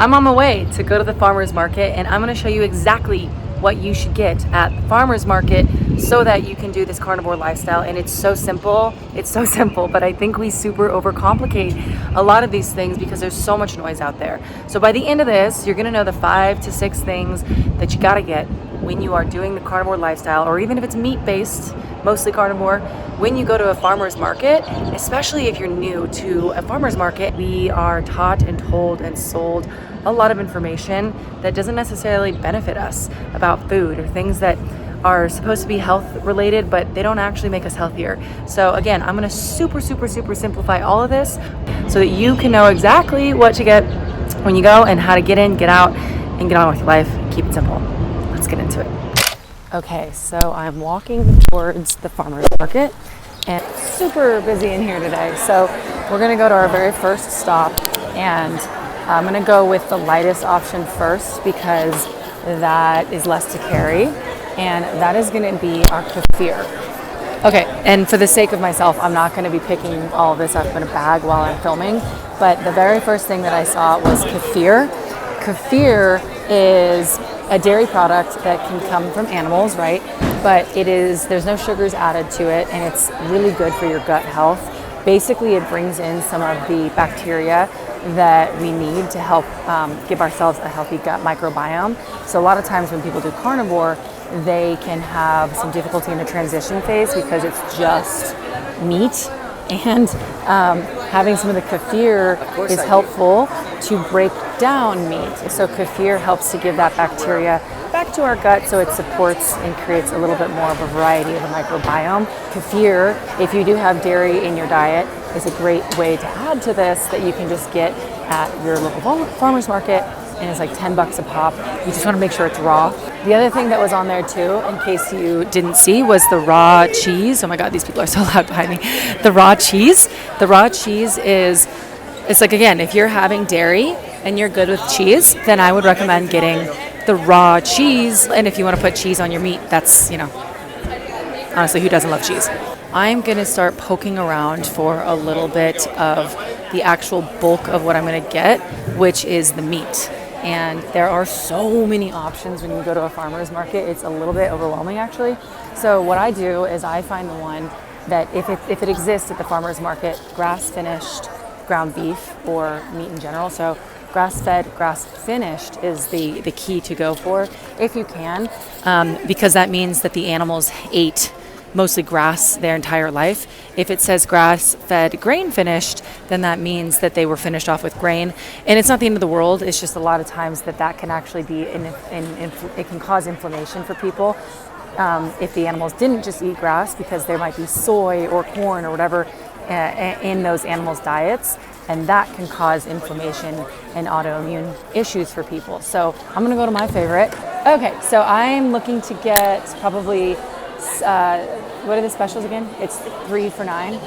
I'm on my way to go to the farmer's market, and I'm gonna show you exactly what you should get at the farmer's market so that you can do this carnivore lifestyle. And it's so simple, but I think we super overcomplicate a lot of these things because there's so much noise out there. So by the end of this, you're gonna know the 5 to 6 things that you gotta get when you are doing the carnivore lifestyle, or even if it's meat-based, mostly carnivore, when you go to a farmer's market, especially if you're new to a farmer's market. We are taught and told and sold a lot of information that doesn't necessarily benefit us about food, or things that are supposed to be health related, but they don't actually make us healthier. So again, I'm gonna super simplify all of this so that you can know exactly what to get when you go, and how to get in, get out, and get on with your life. Keep it simple. Let's get into it. Okay, so I'm walking towards the farmer's market, and it's super busy in here today. So we're gonna go to our very first stop, and I'm gonna go with the lightest option first because that is less to carry, and that is gonna be our kefir. Okay, and for the sake of myself, I'm not gonna be picking all of this up in a bag while I'm filming, but the very first thing that I saw was kefir. Kefir is a dairy product that can come from animals, right? But there's no sugars added to it, and it's really good for your gut health. Basically, it brings in some of the bacteria that we need to help give ourselves a healthy gut microbiome. So a lot of times when people do carnivore, they can have some difficulty in the transition phase because it's just meat. And having some of the kefir is helpful to break down meat. So kefir helps to give that bacteria back to our gut, so it supports and creates a little bit more of a variety of a microbiome. Kefir, if you do have dairy in your diet, is a great way to add to this that you can just get at your local farmer's market, and it's like $10 a pop. You just want to make sure it's raw. The other thing that was on there too, in case you didn't see, was the raw cheese. Oh my God, these people are so loud behind me. The raw cheese. The raw cheese it's like, again, if you're having dairy and you're good with cheese, then I would recommend getting the raw cheese. And if you want to put cheese on your meat, that's, honestly, who doesn't love cheese? I'm gonna start poking around for a little bit of the actual bulk of what I'm gonna get, which is the meat. And there are so many options when you go to a farmer's market. It's a little bit overwhelming, actually. So what I do is I find the one that if it exists at the farmer's market, grass-finished ground beef or meat in general. So grass-fed, grass-finished is the key to go for if you can, because that means that the animals ate mostly grass their entire life. If it says grass-fed, grain-finished, then that means that they were finished off with grain. And it's not the end of the world. It's just a lot of times that can actually be, it can cause inflammation for people if the animals didn't just eat grass, because there might be soy or corn or whatever in those animals' diets. And that can cause inflammation and autoimmune issues for people. So I'm gonna go to my favorite. Okay, so I'm looking to get probably, what are the specials again? It's 3 for $9.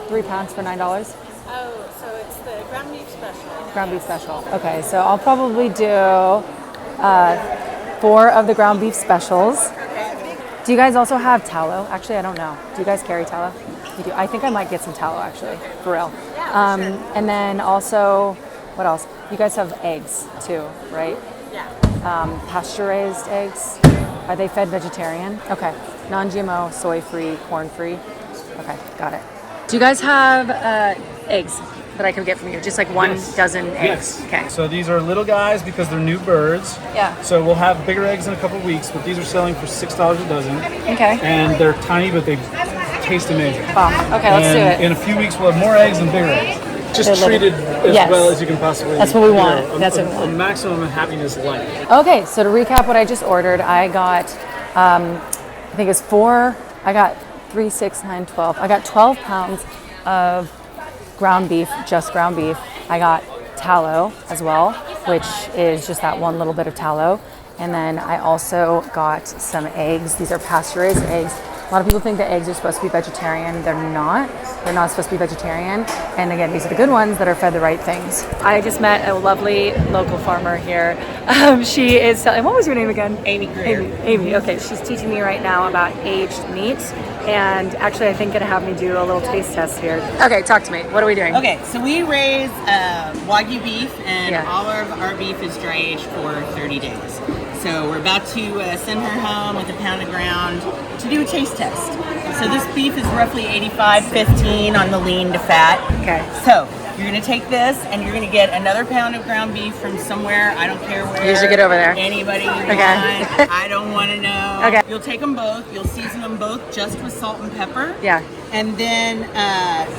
3 pounds for $9. Oh, so it's the ground beef special. Ground beef special. Okay, so I'll probably do 4 of the ground beef specials. Do you guys also have tallow? Actually, I don't know. Do you guys carry tallow? You do. I think I might get some tallow, actually, for real. Yeah, sure. And then also, what else? You guys have eggs too, right? Yeah. Pasture-raised eggs. Are they fed vegetarian? Okay. Non-GMO, soy-free, corn-free. Okay, got it. Do you guys have eggs that I can get from you? Just like 1 dozen eggs? Yes. Okay. So these are little guys because they're new birds. Yeah. So we'll have bigger eggs in a couple of weeks, but these are selling for $6 a dozen. Okay. And they're tiny, but they taste amazing. Bomb. Okay, let's do it. In a few weeks, we'll have more eggs and bigger eggs. Just treated as well as you can possibly. That's what we want. That's what we want. A maximum happiness life. Okay, so to recap what I just ordered, I got, I think it's 4, I got 3, 6, 9, 12. I got 12 pounds of ground beef, just ground beef. I got tallow as well, which is just that one little bit of tallow. And then I also got some eggs. These are pasture-raised eggs. A lot of people think that eggs are supposed to be vegetarian. They're not. They're not supposed to be vegetarian. And again, these are the good ones that are fed the right things. I just met a lovely local farmer here. She is selling, what was your name again? Amy Greer. Amy, okay. She's teaching me right now about aged meat. and actually I think gonna have me do a little taste test here. Okay, talk to me. What are we doing? Okay, so we raise Wagyu beef, and Yeah. all of our beef is dry aged for 30 days. So we're about to send her home with a pound of ground to do a taste test. So this beef is roughly 85-15 on the lean to fat. Okay. So you're gonna take this and you're gonna get another pound of ground beef from somewhere. I don't care where. You should get over there. Anybody you Okay. want. I don't want to know. Okay. You'll take them both. You'll season them both just with salt and pepper. Yeah. And then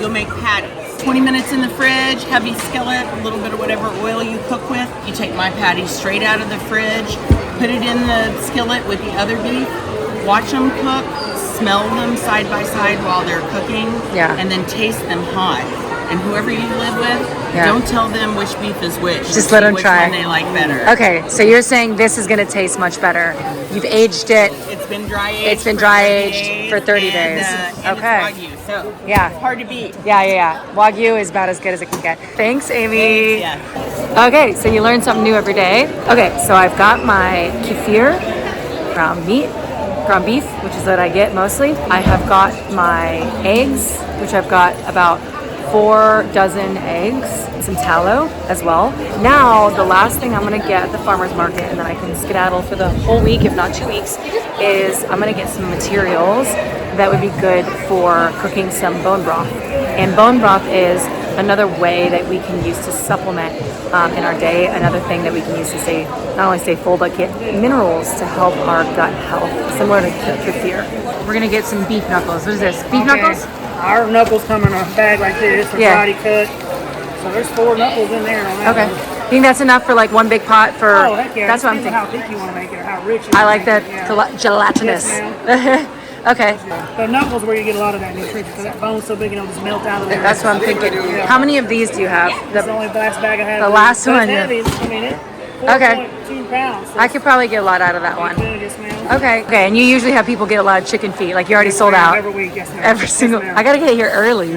you'll make patties. 20 minutes in the fridge, heavy skillet, a little bit of whatever oil you cook with. You take my patties straight out of the fridge, put it in the skillet with the other beef, watch them cook, smell them side by side while they're cooking, Yeah. and then taste them hot. And whoever you live with, Yeah. don't tell them which beef is which. Just let them which try. one they like better. Okay, so you're saying this is gonna taste much better. You've aged it. It's been dry aged. It's been for dry 30 aged days, for 30 and, days. And Okay. it's Wagyu, so Yeah. it's hard to beat. Yeah. Wagyu is about as good as it can get. Thanks, Amy. Yeah. Okay, so you learn something new every day. Okay, so I've got my kefir, ground beef, which is what I get mostly. I have got my eggs, which I've got about 4 dozen eggs, some tallow as well. Now, the last thing I'm gonna get at the farmer's market, and then I can skedaddle for the whole week, if not 2 weeks, is I'm gonna get some materials that would be good for cooking some bone broth. And bone broth is another way that we can use to supplement in our day, another thing that we can use to stay, not only stay full, but get minerals to help our gut health, similar to kefir. We're gonna get some beef knuckles. What is this? Beef knuckles? Our knuckles come in a bag like this, they're Yeah. body cut. So there's 4 knuckles in there on that Okay. one. You think that's enough for like one big pot for? Oh, heck yeah. That's what I'm Depends on thinking. how thick you want to make it or how rich you I wanna like that make it, yeah. gelatinous. Yes, Okay, The knuckles where you get a lot of that nutrition because that bone's so big, it'll just melt out of there. that's what I'm thinking. How many of these do you have? That's the only last bag I have. the last But one, It's yeah. heavy. I mean, it. Okay. 4.2 pounds. So I could probably get a lot out of that one. good, yes, ma'am. Okay, and you usually have people get a lot of chicken feet. Like you already sold out. Every week, yes, ma'am. Every Yes, single. ma'am. I gotta get here early.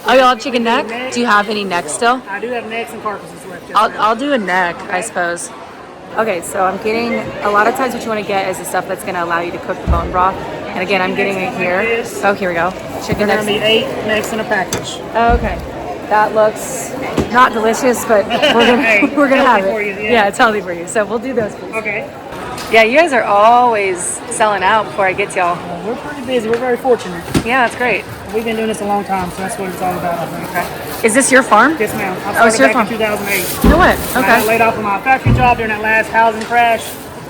Oh, y'all have chicken neck? Neck. Do you have any neck still? I do have necks and carcasses left. Yes, ma'am. I'll do a neck, I suppose. Okay, so I'm getting, a lot of times what you want to get is the stuff that's going to allow you to cook the bone broth. And again, I'm getting it here. Oh, here we go. Chicken There's necks. going to be 8 necks in a package. Okay, that looks not delicious, but Hey, we're gonna have healthy it. for you, yeah. It's healthy for you. So we'll do those, please. Okay. Yeah, you guys are always selling out before I get to y'all. We're pretty busy. We're very fortunate. Yeah, that's great. We've been doing this a long time, so that's what it's all about, I think. Is this your farm? Yes, ma'am. I Oh, it's started your back in 2008. You know what? I got Okay. laid off from my factory job during that last housing crash.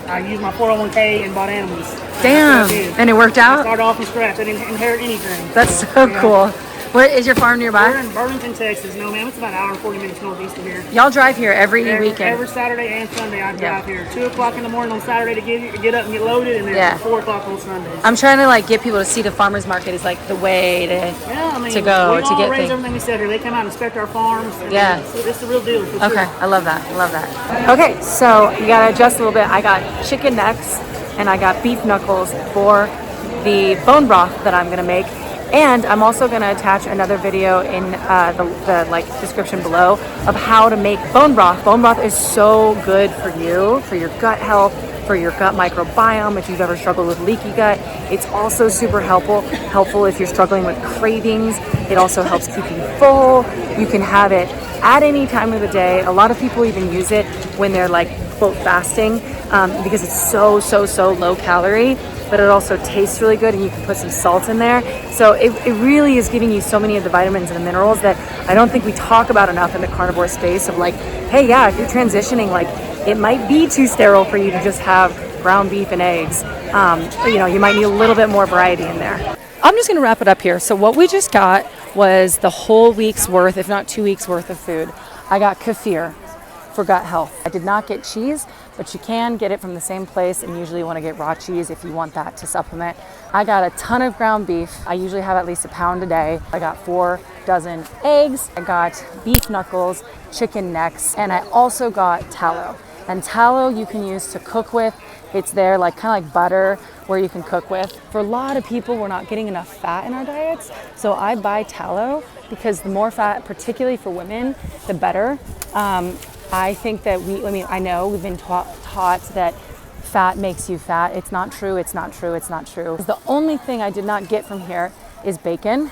I used my 401k and bought animals. Damn. That's what I did. And it worked I out? started off from scratch. I didn't inherit anything. That's so yeah. cool. What is your farm We're nearby? in Burlington, Texas. No, ma'am. It's about an hour and 40 minutes northeast of here. Y'all drive here every weekend. Every Saturday and Sunday I Yeah. drive here. 2 o'clock in the morning on Saturday to get up and get loaded, and then Yeah. 4 o'clock on Sundays. I'm trying to like get people to see the farmers market is like the way to. Yeah, I mean, to go, we to all get raise things. everything we said here. They come out and inspect our farms. And Yeah. It's the real deal. For Okay, sure. I love that. I love that. Okay, so you gotta adjust a little bit. I got chicken necks and I got beef knuckles for the bone broth that I'm gonna make. And I'm also gonna attach another video in the like description below of how to make bone broth. Bone broth is so good for you, for your gut health, for your gut microbiome. If you've ever struggled with leaky gut, it's also super helpful if you're struggling with cravings. It also helps keep you full. You can have it at any time of the day. A lot of people even use it when they're like quote fasting because it's so low calorie, but it also tastes really good, and you can put some salt in there. So it really is giving you so many of the vitamins and the minerals that I don't think we talk about enough in the carnivore space of like, hey, yeah, if you're transitioning, like it might be too sterile for you to just have ground beef and eggs. You might need a little bit more variety in there. I'm just gonna wrap it up here. So what we just got was the whole week's worth, if not 2 weeks worth of food. I got kefir for gut health. I did not get cheese, but you can get it from the same place, and usually you want to get raw cheese if you want that to supplement. I got a ton of ground beef. I usually have at least a pound a day. I got 4 dozen eggs. I got beef knuckles, chicken necks, and I also got tallow. And tallow you can use to cook with. It's there like kind of like butter where you can cook with. For a lot of people, we're not getting enough fat in our diets, so I buy tallow because the more fat, particularly for women, the better. I think that I know we've been taught that fat makes you fat. It's not true, it's not true, it's not true. The only thing I did not get from here is bacon.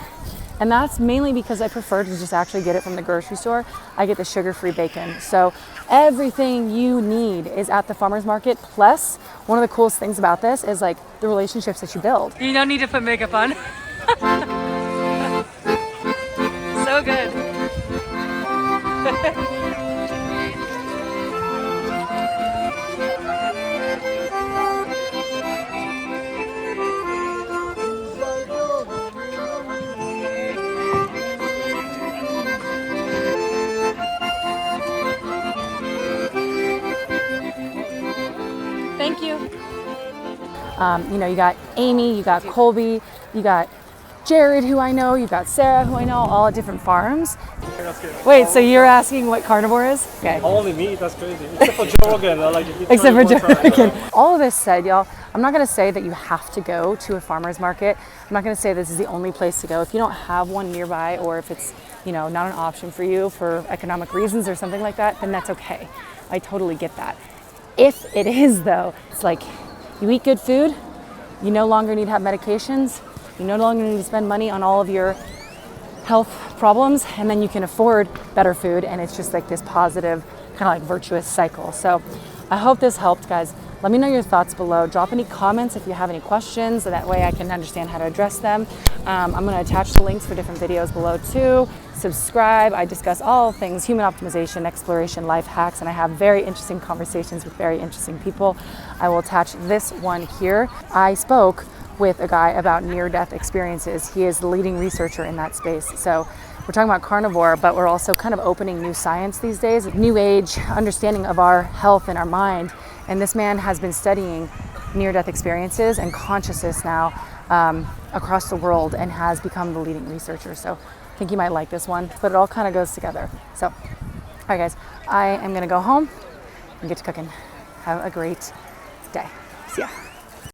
And that's mainly because I prefer to just actually get it from the grocery store. I get the sugar-free bacon. So everything you need is at the farmer's market. Plus, one of the coolest things about this is like the relationships that you build. You don't need to put makeup on. So good. Thank you. You know, you got Amy, you got Colby, you got Jared, who I know, you got Sarah, who I know, all at different farms. That's good. Wait, so you're asking what carnivore is? Okay. Only meat, that's crazy. Except for Joe Rogan. Except for Joe Rogan. All of this said, y'all, I'm not gonna say that you have to go to a farmer's market. I'm not gonna say this is the only place to go. If you don't have one nearby, or if it's, you know, not an option for you for economic reasons or something like that, then that's okay. I totally get that. If it is though, it's like you eat good food, you no longer need to have medications, you no longer need to spend money on all of your health problems, and then you can afford better food, and it's just like this positive, kind of like virtuous cycle. So I hope this helped, guys. Let me know your thoughts below. Drop any comments if you have any questions, so that way I can understand how to address them. I'm gonna attach the links for different videos below too. Subscribe. I discuss all things human optimization, exploration, life hacks, and I have very interesting conversations with very interesting people. I will attach this one here. I spoke with a guy about near-death experiences. He is the leading researcher in that space. So we're talking about carnivore, but we're also kind of opening new science these days, new age understanding of our health and our mind. And this man has been studying near-death experiences and consciousness now across the world, and has become the leading researcher. So I think you might like this one, but it all kind of goes together. So, all right guys, I am gonna go home and get to cooking. Have a great day. See ya.